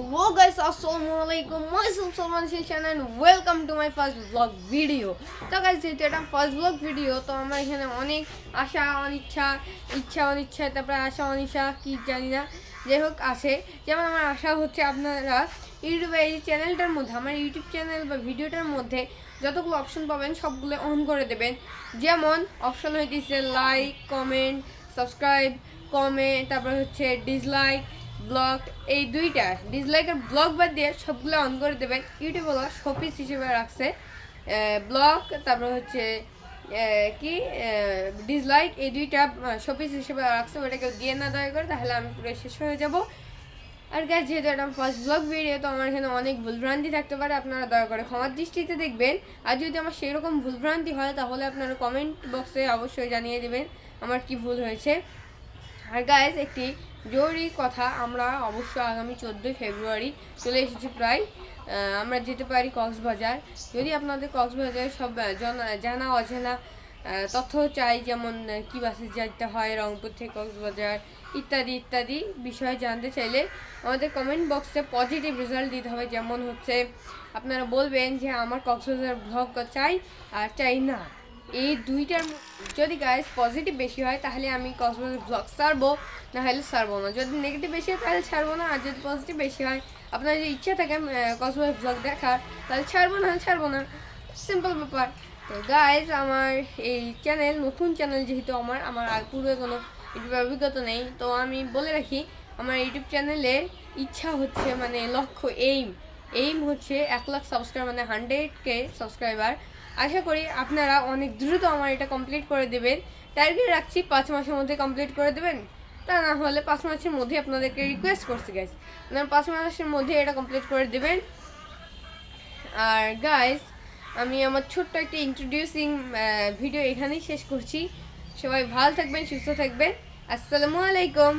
Hello guys, assalamualaikum. Myself Salman Seshan and welcome to my first vlog video. তো guys যেহেতু এটা first vlog video তো আমার এখানে অনেক আশা অনিচ্ছা তারপরে আশা অনিচ্ছা কি জানি না যাই হোক আছে। যেমন আমার আশা হচ্ছে আপনারা ইউটিউবে এই চ্যানেলটার মধ্যে আমার ইউটিউব চ্যানেল বা ভিডিওটার মধ্যে যতগুলো অপশন পাবেন সবগুলো অন করে দেবেন। যেমন অপশন হইতেছে লাইক, কমেন্ট, সাবস্ক্রাইব, কমেন্ট, তারপরে হচ্ছে ডিসলাইক, ব্লগ, এই দুইটা ডিসলাইক আর ব্লগ বাদ দিয়ে সবগুলো অন করে দেবেন। ইউটিউব হলো শোপিস হিসেবে রাখছে ব্লগ, তারপর হচ্ছে কি ডিসলাইক, এই দুইটা শোপিস হিসেবে রাখছে। ওটাকে দিয়ে না দয়া করে, তাহলে আমি পুরো শেষ হয়ে যাব। আর গাইস যেহেতু এটা ফার্স্ট ব্লগ ভিডিও তো আমার এখানে অনেক ভুলভ্রান্তি থাকতে পারে, আপনারা দয়া করে ক্ষমার দৃষ্টিতে দেখবেন। আর যদি আমার সেরকম ভুলভ্রান্তি হয় তাহলে আপনারা কমেন্ট বক্সে অবশ্যই জানিয়ে দেবেন আমার কি ভুল হয়েছে। আর গাইস একটি জরুরি কথা, আমরা অবশ্য আগামী 14 ফেব্রুয়ারি চলে এসেছি প্রায়। আমরা যেতে পারি কক্সবাজার। যদি আপনাদের কক্সবাজারের সব জানা অজানা তথ্য চাই, যেমন কি বাসে যেতে হয় রংপুর থেকে কক্সবাজার ইত্যাদি ইত্যাদি বিষয় জানতে চাইলে আমাদের কমেন্ট বক্সে পজিটিভ রেজাল্ট দিতে হবে। যেমন হচ্ছে আপনারা বলবেন যে আমার কক্সবাজার ব্লগ চাই আর চাই না, এই দুইটার যদি গাইস পজিটিভ বেশি হয় তাহলে আমি কক্সবাজার ব্লগ ছাড়বো, না হলে ছাড়বো না। যদি নেগেটিভ বেশি হয় তাহলে ছাড়বো না, আর যদি পজিটিভ বেশি হয় আপনার যদি ইচ্ছা থাকে কক্সবাজার ব্লগ দেখার তাহলে ছাড়বো না, ছাড়বো না, সিম্পল ব্যাপার। তো গাইস আমার এই চ্যানেল নতুন চ্যানেল, যেহেতু আমার আর পূর্বে কোনো ইউটিউব অভিজ্ঞতা নেই, তো আমি বলে রাখি আমার ইউটিউব চ্যানেলের ইচ্ছা হচ্ছে মানে লক্ষ্য এইম হচ্ছে 1 লাখ সাবস্ক্রাইবার, মানে 100K সাবস্ক্রাইবার। আশা করি আপনারা অনেক দ্রুত আমার এটা কমপ্লিট করে দেবেন। টার্গেট রাখছি 5 মাসের মধ্যে কমপ্লিট করে দেবেন, তা না হলে 5 মাসের মধ্যে আপনাদেরকে রিকোয়েস্ট করছি গাইস আপনারা 5 মাসের মধ্যে এটা কমপ্লিট করে দেবেন। আর গাইস আমি আমার ছোট্ট একটা ইন্ট্রোডিউসিং ভিডিও এখানেই শেষ করছি। সবাই ভালো থাকবেন, সুস্থ থাকবেন। আসসালামু আলাইকুম।